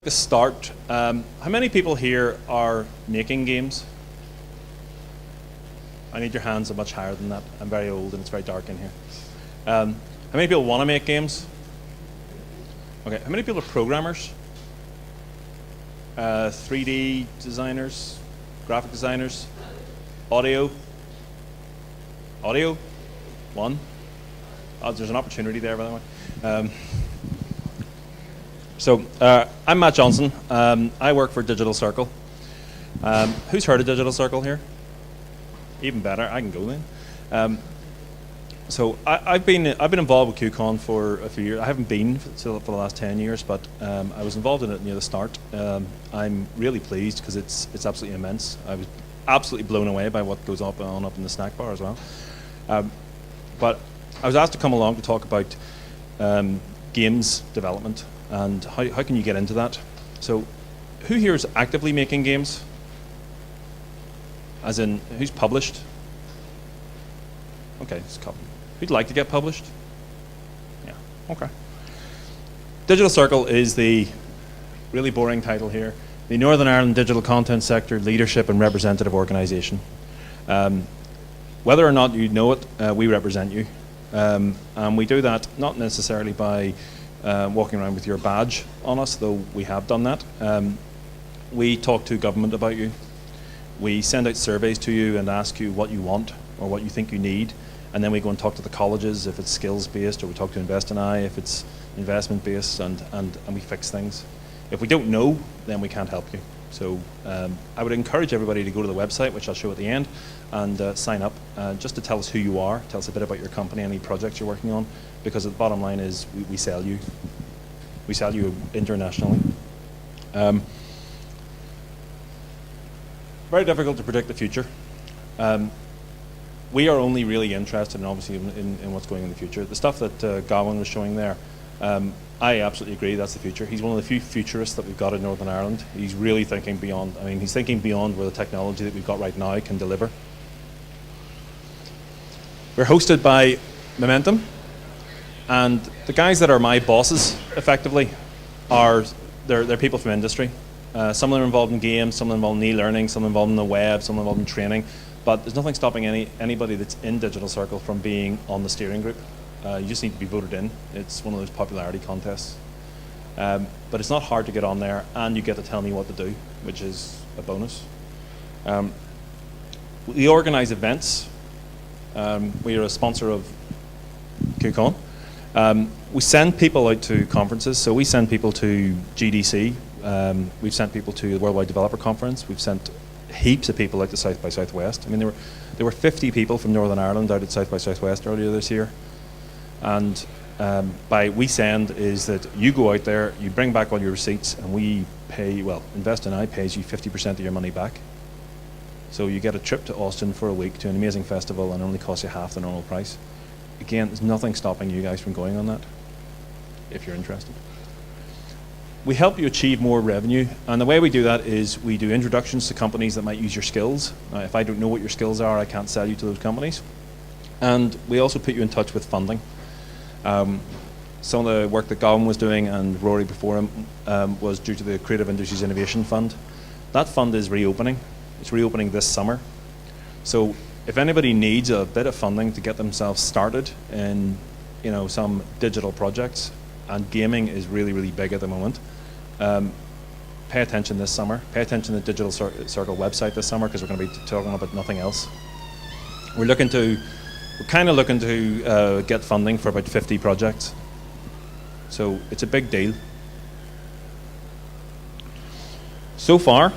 To start, how many people here are making games? I need your hands are much higher than that. I'm very old and it's very dark in here. How many people want to make games? Okay, how many people are programmers? 3D designers, graphic designers, audio? Audio? One. Oh, there's an opportunity there, by the way. I'm Matt Johnston. I work for Digital Circle. Who's heard of Digital Circle here? Even better, I can go then. I've been involved with QCon for a few years. I haven't been for the last 10 years, but I was involved in it near the start. I'm really pleased because it's absolutely immense. I was absolutely blown away by what goes on up in the snack bar as well. But I was asked to come along to talk about games development and how can you get into that. So who here is actively making games? As in, who's published? Okay, it's a couple. Who'd like to get published? Yeah, okay. Digital Circle is the really boring title here. The Northern Ireland Digital Content Sector Leadership and Representative Organisation. Whether or not you know it, we represent you. And we do that not necessarily by walking around with your badge on us, though we have done that. We talk to government about you. We send out surveys to you and ask you what you want or what you think you need, and then we go and talk to the colleges if it's skills based, or we talk to Invest in I if it's investment based, and we fix things. If we don't know, then we can't help you. So I would encourage everybody to go to the website, which I'll show at the end, and sign up just to tell us who you are, tell us a bit about your company, any projects you're working on, because the bottom line is we sell you. We sell you internationally. Very difficult to predict the future. We are only really interested in, obviously, in what's going in the future. The stuff that Gawain was showing there, I absolutely agree that's the future. He's one of the few futurists that we've got in Northern Ireland. He's really thinking beyond. I mean, he's thinking beyond where the technology that we've got right now can deliver. We're hosted by Momentum, and the guys that are my bosses, effectively, they're people from industry. Some of them are involved in games, some of them involved in e-learning, some involved in the web, some involved in training. But there's nothing stopping anybody that's in Digital Circle from being on the steering group. You just need to be voted in. It's one of those popularity contests. But it's not hard to get on there, and you get to tell me what to do, which is a bonus. We organise events. We are a sponsor of QCon. We send people out to conferences. So we send people to GDC. We've sent people to the Worldwide Developer Conference. We've sent heaps of people out to South by Southwest. I mean, there were 50 people from Northern Ireland out at South by Southwest earlier this year. And by we send is that you go out there, you bring back all your receipts, and we pay, well, Invest in I pays you 50% of your money back. So you get a trip to Austin for a week to an amazing festival, and it only costs you half the normal price. Again, there's nothing stopping you guys from going on that, if you're interested. We help you achieve more revenue, and the way we do that is we do introductions to companies that might use your skills. If I don't know what your skills are, I can't sell you to those companies. And we also put you in touch with funding. Some of the work that Gawain was doing, and Rory before him, was due to the Creative Industries Innovation Fund. That fund is reopening. It's reopening this summer. So if anybody needs a bit of funding to get themselves started in some digital projects, and gaming is really, really big at the moment, pay attention this summer. Pay attention to the Digital Circle website this summer, because we're going to be talking about nothing else. We're kind of looking to get funding for about 50 projects. So it's a big deal. So far,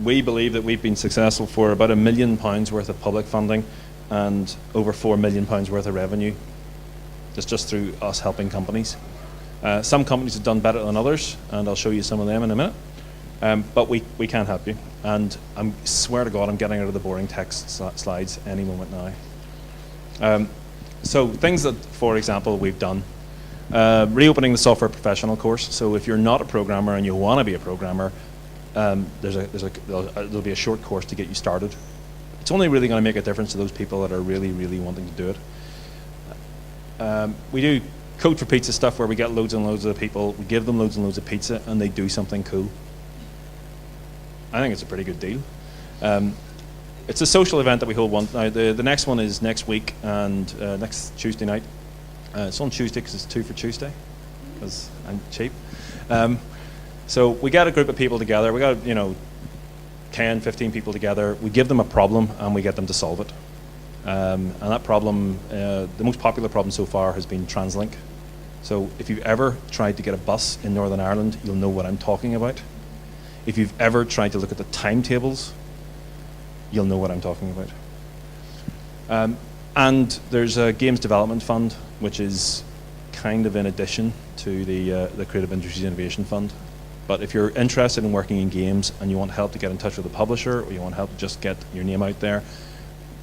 we believe that we've been successful for about £1 million worth of public funding and over £4 million worth of revenue. It's just through us helping companies. Some companies have done better than others, and I'll show you some of them in a minute. But we can help you. And I swear to God, I'm getting out of the boring text slides any moment now. So things that, for example, we've done. Reopening the software professional course. So if you're not a programmer and you want to be a programmer, there'll be a short course to get you started. It's only really going to make a difference to those people that are really, really wanting to do it. We do Code for Pizza stuff where we get loads and loads of people, we give them loads and loads of pizza, and they do something cool. I think it's a pretty good deal. It's a social event that we hold once. Now, the next one is next week and next Tuesday night. It's on Tuesday because it's 2 for Tuesday, because I'm cheap. So we get a group of people together. We got 10, 15 people together. We give them a problem and we get them to solve it. And that problem, the most popular problem so far has been TransLink. So if you've ever tried to get a bus in Northern Ireland, you'll know what I'm talking about. If you've ever tried to look at the timetables, you'll know what I'm talking about. And there's a games development fund, which is kind of in addition to the Creative Industries Innovation Fund. But if you're interested in working in games and you want help to get in touch with a publisher, or you want help to just get your name out there,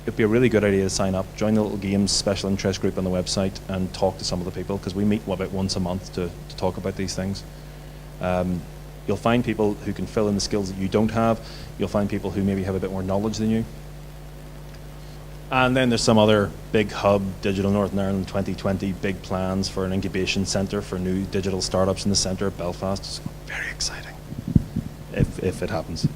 it'd be a really good idea to sign up, join the little games special interest group on the website, and talk to some of the people, because we meet about once a month to talk about these things. You'll find people who can fill in the skills that you don't have. You'll find people who maybe have a bit more knowledge than you. And then there's some other big hub, Digital Northern Ireland 2020, big plans for an incubation centre for new digital startups in the centre of Belfast. It's very exciting, if it happens.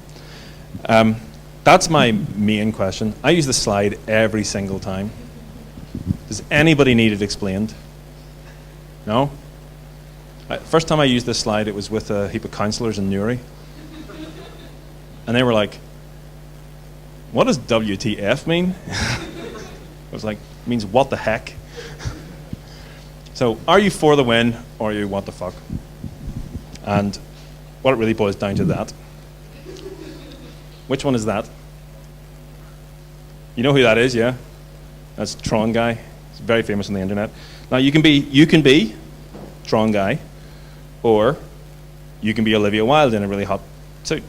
That's my main question. I use this slide every single time. Does anybody need it explained? No? First time I used this slide, it was with a heap of councillors in Newry. And they were like, what does WTF mean? I was like, it means what the heck? So are you for the win, or are you what the fuck? And what it really boils down to that. Which one is that? You know who that is, yeah? That's Tron Guy. He's very famous on the internet. Now you can be Tron Guy, or you can be Olivia Wilde in a really hot suit.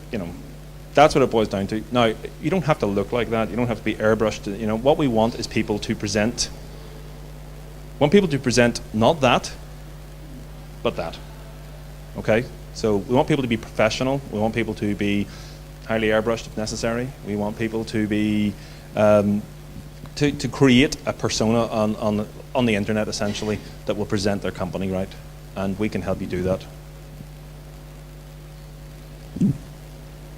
That's what it boils down to. Now, you don't have to look like that. You don't have to be airbrushed. What we want is people to present. We want people to present not that, but that. Okay? So we want people to be professional. We want people to be highly airbrushed if necessary. We want people to be to create a persona on the internet, essentially, that will present their company right. And we can help you do that.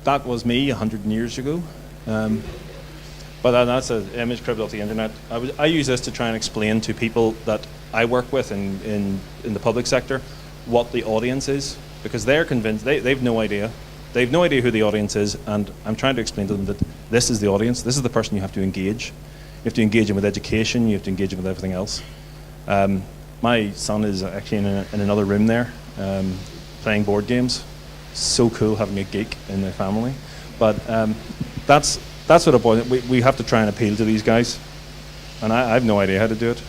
That was me 100 years ago. But that's an image cribbled off the internet. I use this to try and explain to people that I work with in the public sector what the audience is, because they're convinced, they've no idea. They have no idea who the audience is, and I'm trying to explain to them that this is the audience, this is the person you have to engage. You have to engage them with education, you have to engage them with everything else. My son is actually in another room there, playing board games. So cool having a geek in the family. But that's what it boils. We have to try and appeal to these guys, and I have no idea how to do it.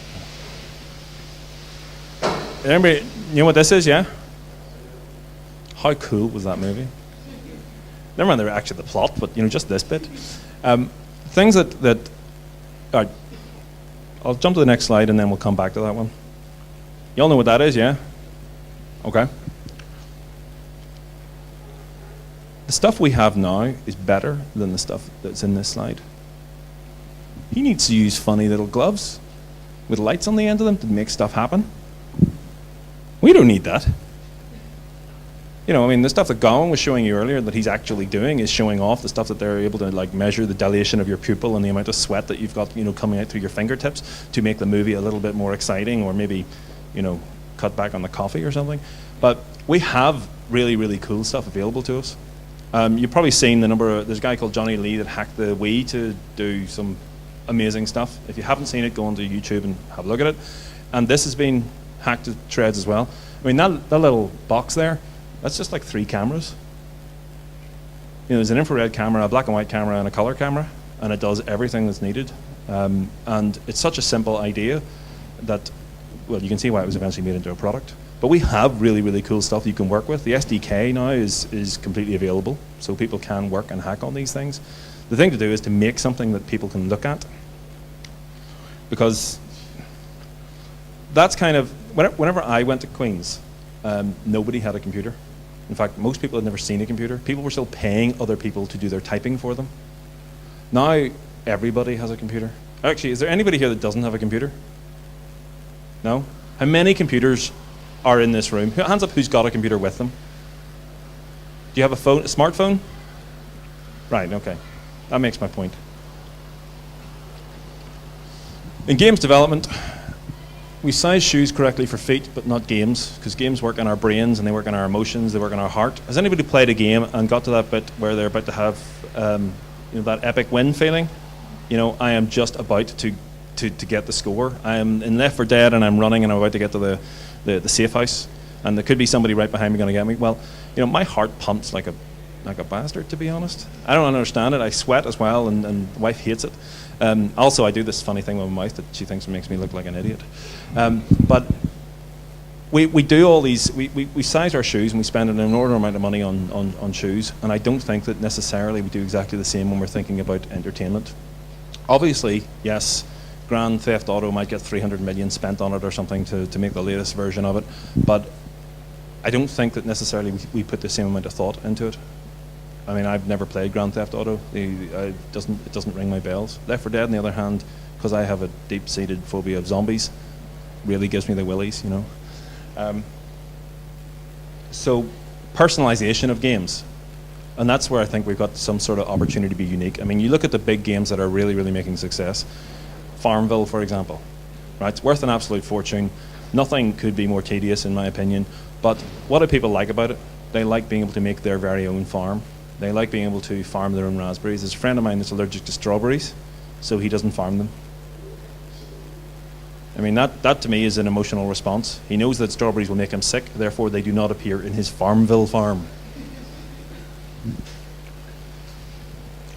Anybody, you know what this is, yeah? How cool was that movie? Never mind actually the plot, but just this bit. Things that all right, I'll jump to the next slide and then we'll come back to that one. You all know what that is, yeah? Okay. The stuff we have now is better than the stuff that's in this slide. He needs to use funny little gloves with lights on the end of them to make stuff happen. We don't need that. The stuff that Gowan was showing you earlier that he's actually doing is showing off the stuff that they're able to measure the dilation of your pupil and the amount of sweat that you've got coming out through your fingertips to make the movie a little bit more exciting, or maybe cut back on the coffee or something. But we have really, really cool stuff available to us. You've probably seen there's a guy called Johnny Lee that hacked the Wii to do some amazing stuff. If you haven't seen it, go onto YouTube and have a look at it. And this has been hacked to shreds as well. That little box there, that's just like 3 cameras. There's an infrared camera, a black and white camera, and a color camera, and it does everything that's needed. And it's such a simple idea that, well, you can see why it was eventually made into a product. But we have really, really cool stuff you can work with. The SDK now is completely available, so people can work and hack on these things. The thing to do is to make something that people can look at, because that's kind of, whenever I went to Queen's, nobody had a computer. In fact, most people had never seen a computer. People were still paying other people to do their typing for them. Now, everybody has a computer. Actually, is there anybody here that doesn't have a computer? No? How many computers are in this room? Hands up who's got a computer with them. Do you have a phone, a smartphone? Right, okay. That makes my point. In games development, we size shoes correctly for feet, but not games, because games work on our brains and they work on our emotions, they work on our heart. Has anybody played a game and got to that bit where they're about to have that epic win feeling? I am just about to get the score. I am in Left 4 Dead and I'm running and I'm about to get to the safe house, and there could be somebody right behind me going to get me. Well, my heart pumps like a bastard, to be honest. I don't understand it. I sweat as well, and the wife hates it. Also, I do this funny thing with my mouth that she thinks makes me look like an idiot. But we do all these, we size our shoes and we spend an inordinate amount of money on shoes, and I don't think that necessarily we do exactly the same when we're thinking about entertainment. Obviously, yes, Grand Theft Auto might get 300 million spent on it or something to make the latest version of it, but I don't think that necessarily we put the same amount of thought into it. I mean, I've never played Grand Theft Auto. It doesn't ring my bells. Left 4 Dead, on the other hand, because I have a deep-seated phobia of zombies, really gives me the willies, So, personalization of games. And that's where I think we've got some sort of opportunity to be unique. I mean, you look at the big games that are really, really making success. Farmville, for example. Right? It's worth an absolute fortune. Nothing could be more tedious, in my opinion. But what do people like about it? They like being able to make their very own farm. They like being able to farm their own raspberries. There's a friend of mine that's allergic to strawberries, so he doesn't farm them. I mean, that to me is an emotional response. He knows that strawberries will make him sick, therefore they do not appear in his Farmville farm.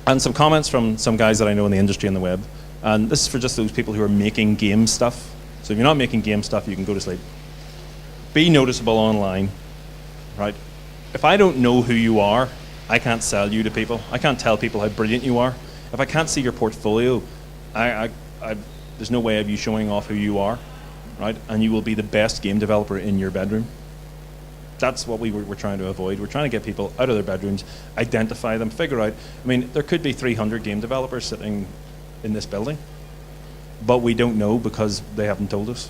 And some comments from some guys that I know in the industry and the web. And this is for just those people who are making game stuff. So if you're not making game stuff, you can go to sleep. Be noticeable online, right? If I don't know who you are, I can't sell you to people. I can't tell people how brilliant you are. If I can't see your portfolio, there's no way of you showing off who you are, right? And you will be the best game developer in your bedroom. That's what we're trying to avoid. We're trying to get people out of their bedrooms, identify them, figure out. I mean, there could be 300 game developers sitting in this building, but we don't know because they haven't told us.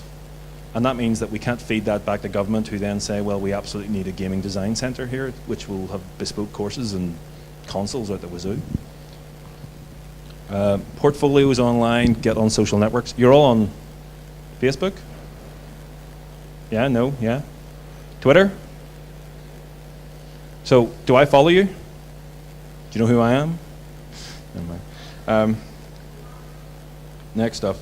And that means that we can't feed that back to government, who then say, well, we absolutely need a gaming design centre here, which will have bespoke courses and consoles out the wazoo. Portfolios online, get on social networks. You're all on Facebook? Yeah, no, yeah. Twitter? So, do I follow you? Do you know who I am? Never mind. Next up.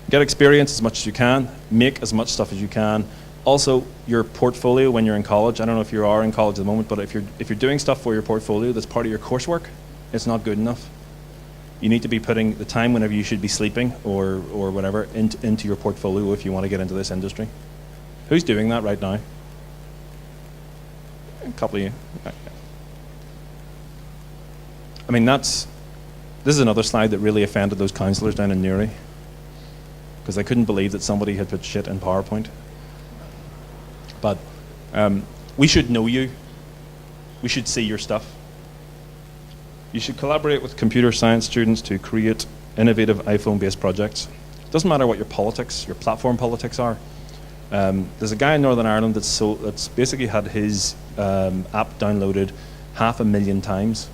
Get experience as much as you can. Make as much stuff as you can. Also, your portfolio when you're in college. I don't know if you are in college at the moment, but if you're doing stuff for your portfolio that's part of your coursework, it's not good enough. You need to be putting the time whenever you should be sleeping or whatever into your portfolio if you want to get into this industry. Who's doing that right now? A couple of you. I mean, this is another slide that really offended those councillors down in Newry, because they couldn't believe that somebody had put shit in PowerPoint. But we should know you. We should see your stuff. You should collaborate with computer science students to create innovative iPhone-based projects. It doesn't matter what your politics, your platform politics are. There's a guy in Northern Ireland that's basically had his app downloaded 500,000 times,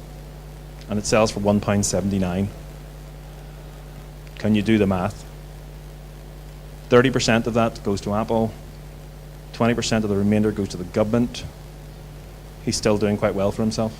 and it sells for £1.79. Can you do the math? 30% of that goes to Apple, 20% of the remainder goes to the government. He's still doing quite well for himself.